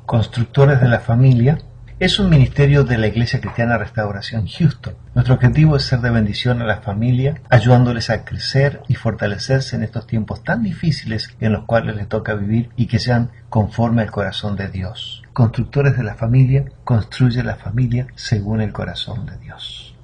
Constructores de la Familia es un ministerio de la Iglesia Cristiana Restauración Houston. Nuestro objetivo es ser de bendición a la familia, ayudándoles a crecer y fortalecerse en estos tiempos tan difíciles en los cuales les toca vivir y que sean conforme al corazón de Dios. Constructores de la Familia construye la familia según el corazón de Dios.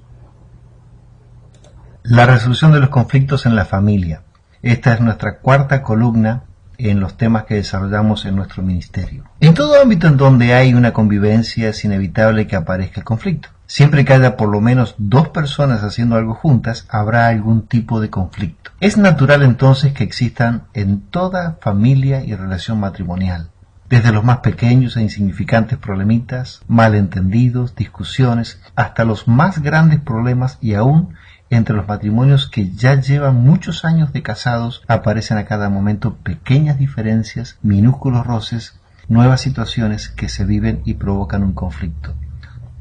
La resolución de los conflictos en la familia. Esta es nuestra cuarta columna en los temas que desarrollamos en nuestro ministerio. En todo ámbito en donde hay una convivencia es inevitable que aparezca el conflicto. Siempre que haya por lo menos dos personas haciendo algo juntas, habrá algún tipo de conflicto. Es natural entonces que existan en toda familia y relación matrimonial, desde los más pequeños e insignificantes problemitas, malentendidos, discusiones, hasta los más grandes problemas, y aún entre los matrimonios que ya llevan muchos años de casados aparecen a cada momento pequeñas diferencias, minúsculos roces, nuevas situaciones que se viven y provocan un conflicto.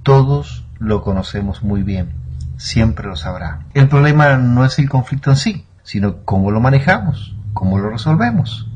Todos lo conocemos muy bien, siempre lo sabrá. El problema no es el conflicto en sí, sino cómo lo manejamos, cómo lo resolvemos.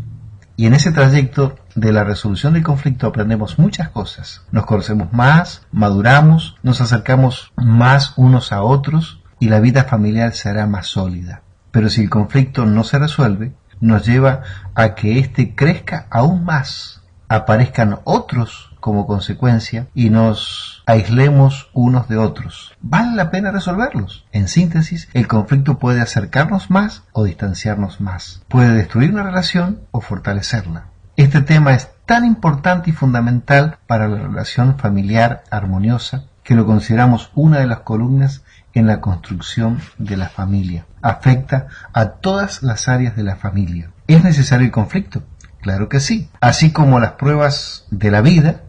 Y en ese trayecto de la resolución del conflicto aprendemos muchas cosas. Nos conocemos más, maduramos, nos acercamos más unos a otros, y la vida familiar será más sólida. Pero si el conflicto no se resuelve, nos lleva a que éste crezca aún más, aparezcan otros como consecuencia y nos aislemos unos de otros. ¿Vale la pena resolverlos? En síntesis, el conflicto puede acercarnos más o distanciarnos más. Puede destruir una relación o fortalecerla. Este tema es tan importante y fundamental para la relación familiar armoniosa que lo consideramos una de las columnas en la construcción de la familia. Afecta a todas las áreas de la familia. ¿Es necesario el conflicto? Claro que sí. Así como las pruebas de la vida,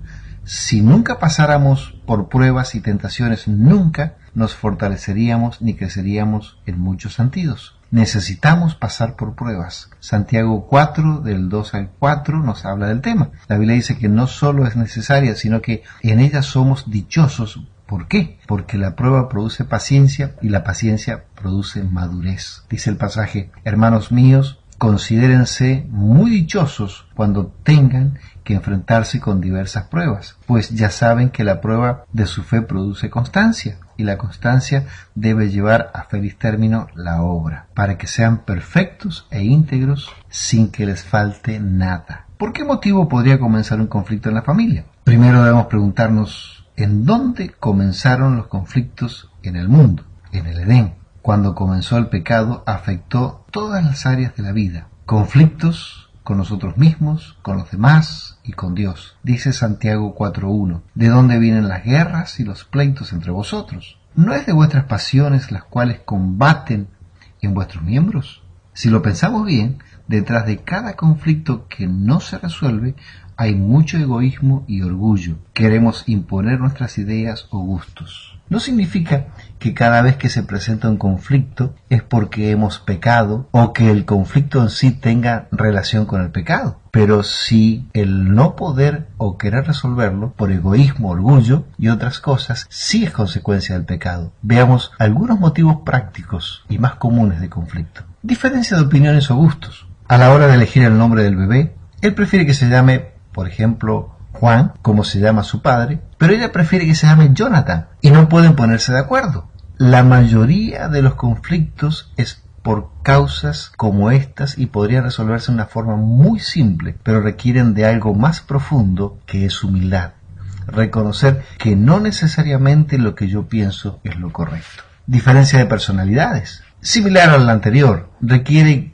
si nunca pasáramos por pruebas y tentaciones, nunca nos fortaleceríamos ni creceríamos en muchos sentidos. Necesitamos pasar por pruebas. Santiago 4, del 2 al 4, nos habla del tema. La Biblia dice que no solo es necesaria, sino que en ella somos dichosos. ¿Por qué? Porque la prueba produce paciencia y la paciencia produce madurez. Dice el pasaje: hermanos míos, considérense muy dichosos cuando tengan que enfrentarse con diversas pruebas, pues ya saben que la prueba de su fe produce constancia, y la constancia debe llevar a feliz término la obra, para que sean perfectos e íntegros sin que les falte nada. ¿Por qué motivo podría comenzar un conflicto en la familia? Primero debemos preguntarnos: ¿en dónde comenzaron los conflictos en el mundo? En el Edén. Cuando comenzó el pecado, afectó todas las áreas de la vida. Conflictos con nosotros mismos, con los demás y con Dios. Dice Santiago 4:1. ¿De dónde vienen las guerras y los pleitos entre vosotros? ¿No es de vuestras pasiones las cuales combaten en vuestros miembros? Si lo pensamos bien, detrás de cada conflicto que no se resuelve hay mucho egoísmo y orgullo. Queremos imponer nuestras ideas o gustos. No significa que cada vez que se presenta un conflicto es porque hemos pecado o que el conflicto en sí tenga relación con el pecado. Pero sí el no poder o querer resolverlo por egoísmo, orgullo y otras cosas sí es consecuencia del pecado. Veamos algunos motivos prácticos y más comunes de conflicto. Diferencia de opiniones o gustos. A la hora de elegir el nombre del bebé, él prefiere que se llame, por ejemplo, Juan, como se llama su padre, pero ella prefiere que se llame Jonathan, y no pueden ponerse de acuerdo. La mayoría de los conflictos es por causas como estas y podrían resolverse de una forma muy simple, pero requieren de algo más profundo, que es humildad. Reconocer que no necesariamente lo que yo pienso es lo correcto. Diferencia de personalidades. Similar al anterior, requiere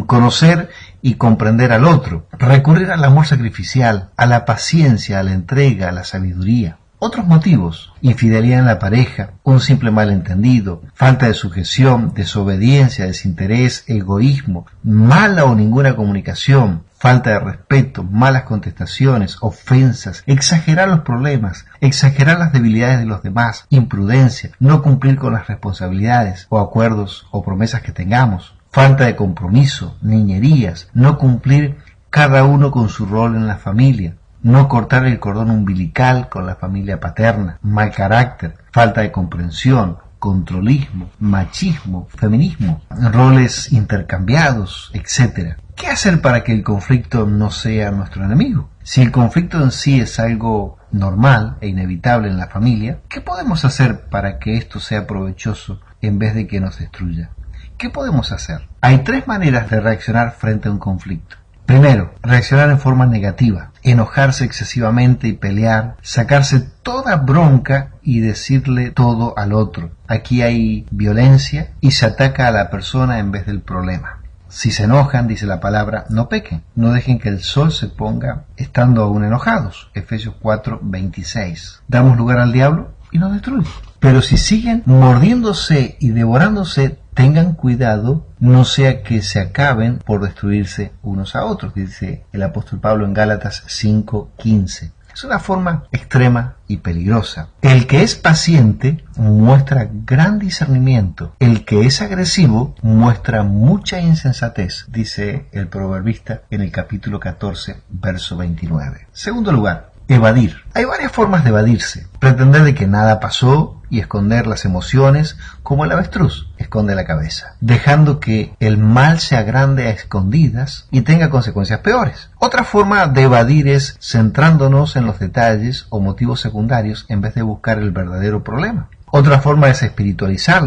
conocer y comprender al otro, recurrir al amor sacrificial, a la paciencia, a la entrega, a la sabiduría. Otros motivos: infidelidad en la pareja, un simple malentendido, falta de sujeción, desobediencia, desinterés, egoísmo, mala o ninguna comunicación, falta de respeto, malas contestaciones, ofensas, exagerar los problemas, exagerar las debilidades de los demás, imprudencia, no cumplir con las responsabilidades o acuerdos o promesas que tengamos, falta de compromiso, niñerías, no cumplir cada uno con su rol en la familia, no cortar el cordón umbilical con la familia paterna, mal carácter, falta de comprensión, controlismo, machismo, feminismo, roles intercambiados, etc. ¿Qué hacer para que el conflicto no sea nuestro enemigo? Si el conflicto en sí es algo normal e inevitable en la familia, ¿qué podemos hacer para que esto sea provechoso en vez de que nos destruya? ¿Qué podemos hacer? Hay 3 maneras de reaccionar frente a un conflicto. Primero, reaccionar en forma negativa, enojarse excesivamente y pelear, sacarse toda bronca y decirle todo al otro. Aquí hay violencia y se ataca a la persona en vez del problema. Si se enojan, dice la palabra, no pequen, no dejen que el sol se ponga estando aún enojados. Efesios 4:26. Damos lugar al diablo y nos destruye. Pero si siguen mordiéndose y devorándose, tengan cuidado, no sea que se acaben por destruirse unos a otros, dice el apóstol Pablo en Gálatas 5:15. Es una forma extrema y peligrosa. El que es paciente muestra gran discernimiento. El que es agresivo muestra mucha insensatez, dice el proverbista en el capítulo 14, verso 29. Segundo lugar, evadir. Hay varias formas de evadirse. Pretender de que nada pasó y esconder las emociones como el avestruz esconde la cabeza, dejando que el mal se agrande a escondidas y tenga consecuencias peores. Otra forma de evadir es centrándonos en los detalles o motivos secundarios en vez de buscar el verdadero problema. Otra forma es espiritualizar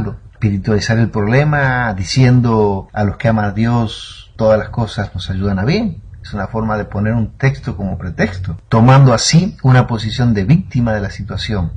el problema diciendo a los que aman a Dios todas las cosas nos ayudan a bien. Es una forma de poner un texto como pretexto, tomando así una posición de víctima de la situación.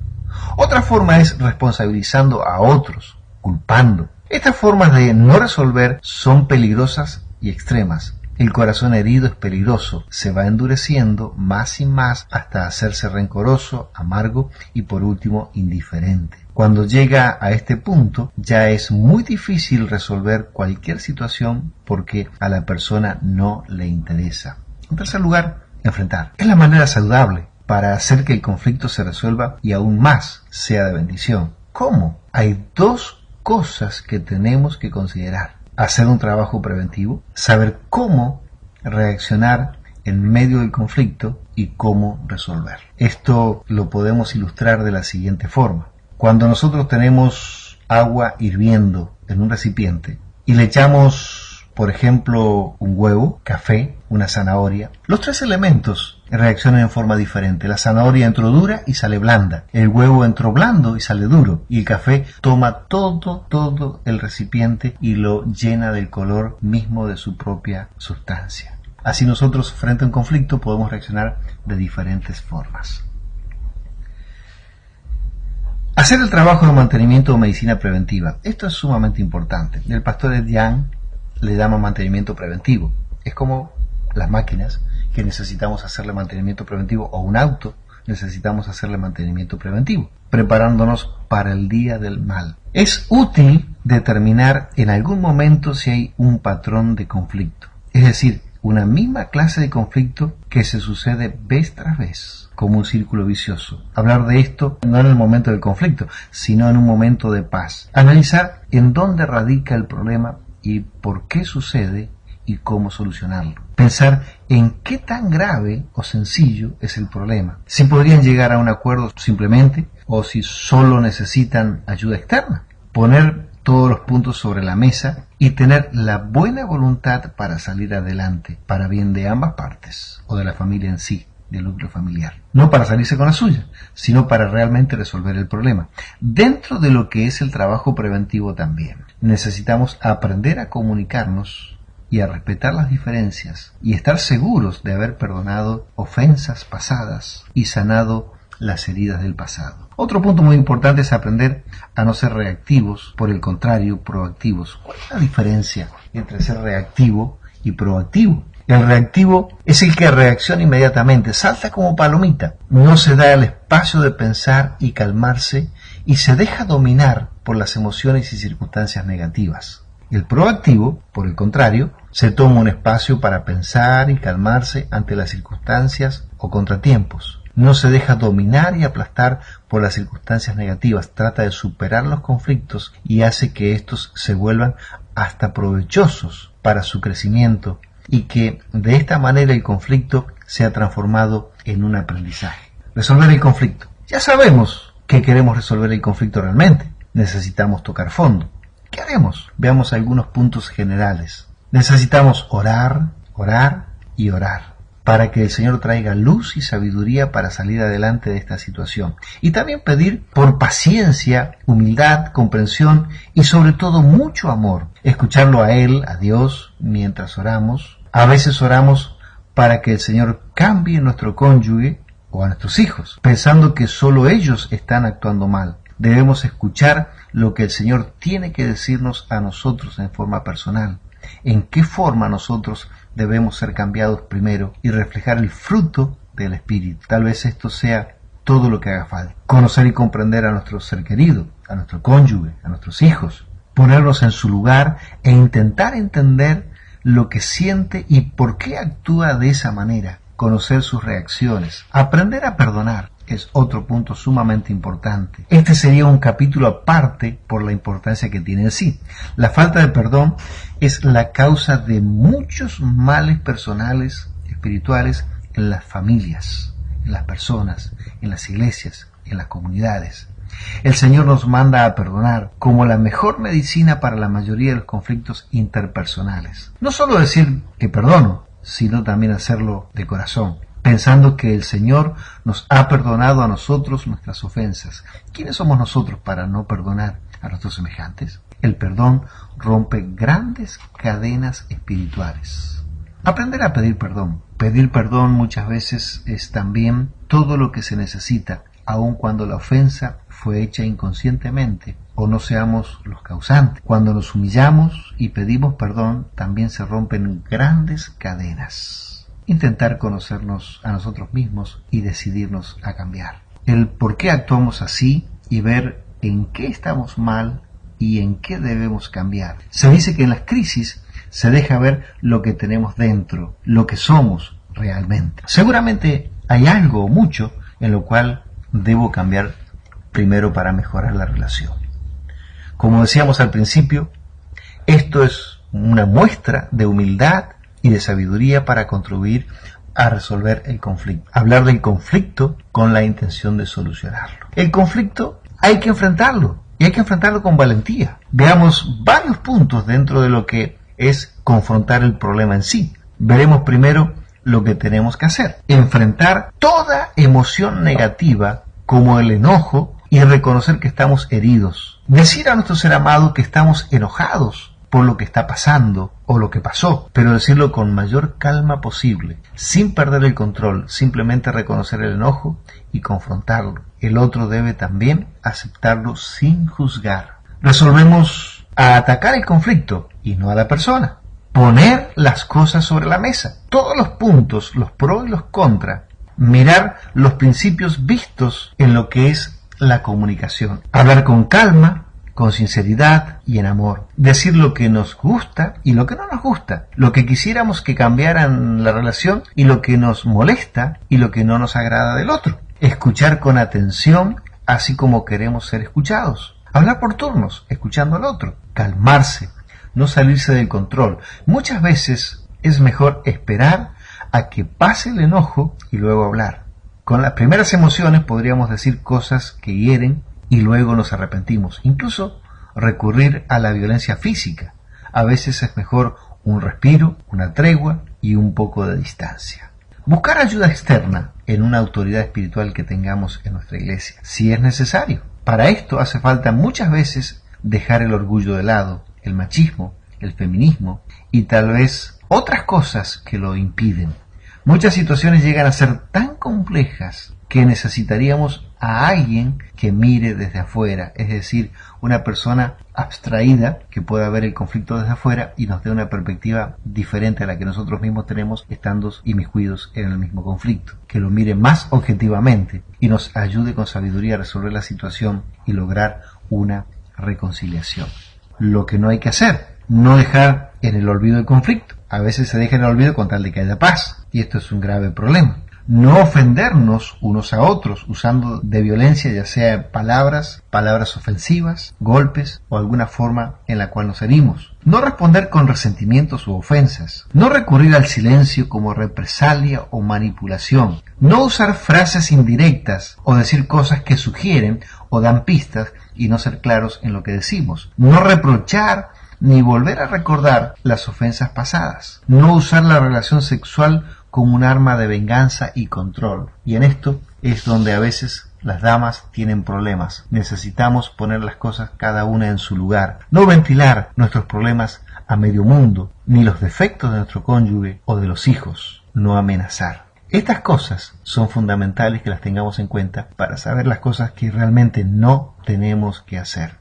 Otra forma es responsabilizando a otros, culpando. Estas formas de no resolver son peligrosas y extremas. El corazón herido es peligroso, se va endureciendo más y más hasta hacerse rencoroso, amargo y por último indiferente. Cuando llega a este punto ya es muy difícil resolver cualquier situación porque a la persona no le interesa. En tercer lugar, enfrentar. Es la manera saludable para hacer que el conflicto se resuelva y aún más sea de bendición. ¿Cómo? Hay 2 cosas que tenemos que considerar. Hacer un trabajo preventivo, saber cómo reaccionar en medio del conflicto y cómo resolver. Esto lo podemos ilustrar de la siguiente forma. Cuando nosotros tenemos agua hirviendo en un recipiente y le echamos, por ejemplo, un huevo, café, una zanahoria, los 3 elementos reaccionan en forma diferente. La zanahoria entró dura y sale blanda. El huevo entró blando y sale duro. Y el café toma todo el recipiente y lo llena del color mismo de su propia sustancia. Así nosotros, frente a un conflicto, podemos reaccionar de diferentes formas. Hacer el trabajo de mantenimiento o medicina preventiva. Esto es sumamente importante. El pastor Ed Young le llama mantenimiento preventivo. Es como las máquinas que necesitamos hacerle mantenimiento preventivo, o un auto necesitamos hacerle mantenimiento preventivo, preparándonos para el día del mal. Es útil determinar en algún momento si hay un patrón de conflicto, es decir, una misma clase de conflicto que se sucede vez tras vez, como un círculo vicioso. Hablar de esto no en el momento del conflicto, sino en un momento de paz. Analizar en dónde radica el problema y por qué sucede y cómo solucionarlo. Pensar en qué tan grave o sencillo es el problema. Si podrían llegar a un acuerdo simplemente o si solo necesitan ayuda externa. Poner todos los puntos sobre la mesa y tener la buena voluntad para salir adelante, para bien de ambas partes o de la familia en sí, del núcleo familiar. No para salirse con la suya, sino para realmente resolver el problema. Dentro de lo que es el trabajo preventivo también, necesitamos aprender a comunicarnos y a respetar las diferencias y estar seguros de haber perdonado ofensas pasadas y sanado las heridas del pasado. Otro punto muy importante es aprender a no ser reactivos, por el contrario, proactivos. ¿Cuál es la diferencia entre ser reactivo y proactivo? El reactivo es el que reacciona inmediatamente, salta como palomita, no se da el espacio de pensar y calmarse y se deja dominar por las emociones y circunstancias negativas. El proactivo, por el contrario, se toma un espacio para pensar y calmarse ante las circunstancias o contratiempos. No se deja dominar y aplastar por las circunstancias negativas, trata de superar los conflictos y hace que estos se vuelvan hasta provechosos para su crecimiento y que de esta manera el conflicto sea transformado en un aprendizaje. Resolver el conflicto. Ya sabemos que queremos resolver el conflicto realmente. Necesitamos tocar fondo. ¿Qué haremos? Veamos algunos puntos generales. Necesitamos orar, orar y orar. para que el Señor traiga luz y sabiduría para salir adelante de esta situación. Y también pedir por paciencia, humildad, comprensión y sobre todo mucho amor. Escucharlo a Él, a Dios, mientras oramos. A veces oramos para que el Señor cambie nuestro cónyuge o a nuestros hijos, pensando que solo ellos están actuando mal. Debemos escuchar lo que el Señor tiene que decirnos a nosotros en forma personal. En qué forma nosotros debemos ser cambiados primero y reflejar el fruto del Espíritu. Tal vez esto sea todo lo que haga falta. Conocer y comprender a nuestro ser querido, a nuestro cónyuge, a nuestros hijos. Ponernos en su lugar e intentar entender lo que siente y por qué actúa de esa manera. Conocer sus reacciones. Aprender a perdonar es otro punto sumamente importante. Este sería un capítulo aparte por la importancia que tiene en sí. La falta de perdón es la causa de muchos males personales, espirituales, en las familias, en las personas, en las iglesias, en las comunidades. El Señor nos manda a perdonar como la mejor medicina para la mayoría de los conflictos interpersonales. No solo decir que perdono, sino también hacerlo de corazón, pensando que el Señor nos ha perdonado a nosotros nuestras ofensas. ¿Quiénes somos nosotros para no perdonar a nuestros semejantes? El perdón rompe grandes cadenas espirituales. Aprender a pedir perdón. Pedir perdón muchas veces es también todo lo que se necesita, aun cuando la ofensa fue hecha inconscientemente o no seamos los causantes. Cuando nos humillamos y pedimos perdón, también se rompen grandes cadenas. Intentar conocernos a nosotros mismos y decidirnos a cambiar. El por qué actuamos así y ver en qué estamos mal y en qué debemos cambiar. Se dice que en las crisis se deja ver lo que tenemos dentro, lo que somos realmente. Seguramente hay algo o mucho en lo cual debo cambiar primero para mejorar la relación. Como decíamos al principio, esto es una muestra de humildad y de sabiduría para contribuir a resolver el conflicto. Hablar del conflicto con la intención de solucionarlo. El conflicto hay que enfrentarlo y hay que enfrentarlo con valentía. Veamos varios puntos dentro de lo que es confrontar el problema en sí. Veremos primero lo que tenemos que hacer. Enfrentar toda emoción negativa como el enojo y reconocer que estamos heridos. Decir a nuestro ser amado que estamos enojados por lo que está pasando o lo que pasó, pero decirlo con mayor calma posible, sin perder el control, simplemente reconocer el enojo y confrontarlo. El otro debe también aceptarlo sin juzgar. Resolvemos a atacar el conflicto y no a la persona. Poner las cosas sobre la mesa, todos los puntos, los pros y los contras. Mirar los principios vistos en lo que es la comunicación. Hablar con calma, con sinceridad y en amor. Decir lo que nos gusta y lo que no nos gusta. Lo que quisiéramos que cambiara en la relación y lo que nos molesta y lo que no nos agrada del otro. Escuchar con atención, así como queremos ser escuchados. Hablar por turnos, escuchando al otro. Calmarse, no salirse del control. Muchas veces es mejor esperar a que pase el enojo y luego hablar. Con las primeras emociones podríamos decir cosas que hieren y luego nos arrepentimos. Incluso recurrir a la violencia física. A veces es mejor un respiro, una tregua y un poco de distancia. Buscar ayuda externa en una autoridad espiritual que tengamos en nuestra iglesia, si es necesario. Para esto hace falta muchas veces dejar el orgullo de lado, el machismo, el feminismo y tal vez otras cosas que lo impiden. Muchas situaciones llegan a ser tan complejas que necesitaríamos a alguien que mire desde afuera, es decir, una persona abstraída que pueda ver el conflicto desde afuera y nos dé una perspectiva diferente a la que nosotros mismos tenemos estando inmiscuidos en el mismo conflicto, que lo mire más objetivamente y nos ayude con sabiduría a resolver la situación y lograr una reconciliación. Lo que no hay que hacer, no dejar en el olvido el conflicto. A veces se deja en el olvido con tal de que haya paz, y esto es un grave problema. No ofendernos unos a otros usando de violencia, ya sea palabras ofensivas, golpes o alguna forma en la cual nos herimos. No responder con resentimientos u ofensas. No recurrir al silencio como represalia o manipulación. No usar frases indirectas o decir cosas que sugieren o dan pistas y no ser claros en lo que decimos. No reprochar ni volver a recordar las ofensas pasadas. No usar la relación sexual como un arma de venganza y control. Y en esto es donde a veces las damas tienen problemas. Necesitamos poner las cosas cada una en su lugar. No ventilar nuestros problemas a medio mundo, ni los defectos de nuestro cónyuge o de los hijos. No amenazar. Estas cosas son fundamentales que las tengamos en cuenta para saber las cosas que realmente no tenemos que hacer.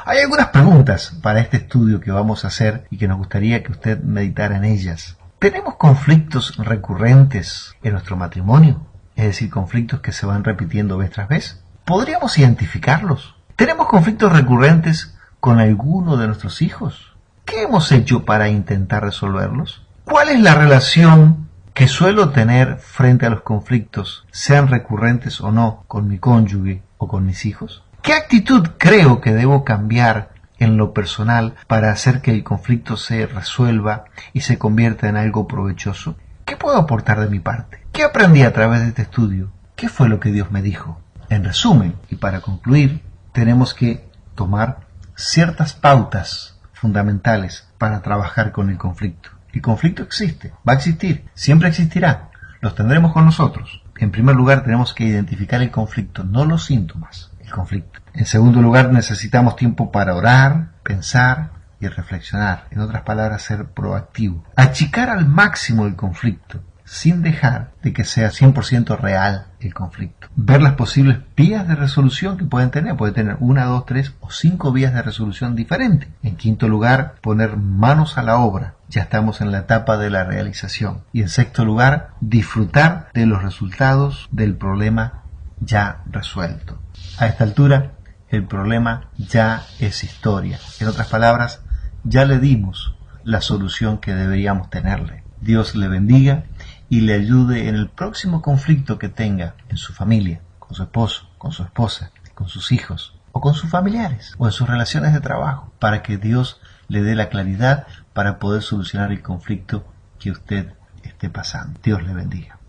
Hay algunas preguntas para este estudio que vamos a hacer y que nos gustaría que usted meditara en ellas. ¿Tenemos conflictos recurrentes en nuestro matrimonio? Es decir, conflictos que se van repitiendo vez tras vez. ¿Podríamos identificarlos? ¿Tenemos conflictos recurrentes con alguno de nuestros hijos? ¿Qué hemos hecho para intentar resolverlos? ¿Cuál es la relación que suelo tener frente a los conflictos, sean recurrentes o no, con mi cónyuge o con mis hijos? ¿Qué actitud creo que debo cambiar en lo personal para hacer que el conflicto se resuelva y se convierta en algo provechoso? ¿Qué puedo aportar de mi parte? ¿Qué aprendí a través de este estudio? ¿Qué fue lo que Dios me dijo? En resumen, y para concluir, tenemos que tomar ciertas pautas fundamentales para trabajar con el conflicto. El conflicto existe, va a existir, siempre existirá, los tendremos con nosotros. En primer lugar, tenemos que identificar el conflicto, no los síntomas, el conflicto. En segundo lugar, necesitamos tiempo para orar, pensar y reflexionar. En otras palabras, ser proactivo. Achicar al máximo el conflicto, sin dejar de que sea 100% real el conflicto. Ver las posibles vías de resolución que pueden tener. Puede tener 1, 2, 3 o 5 vías de resolución diferentes. En quinto lugar, poner manos a la obra. Ya estamos en la etapa de la realización. Y en sexto lugar, disfrutar de los resultados del problema ya resuelto. A esta altura, el problema ya es historia. En otras palabras, ya le dimos la solución que deberíamos tenerle. Dios le bendiga y le ayude en el próximo conflicto que tenga en su familia, con su esposo, con su esposa, con sus hijos o con sus familiares o en sus relaciones de trabajo, para que Dios le dé la claridad para poder solucionar el conflicto que usted esté pasando. Dios le bendiga.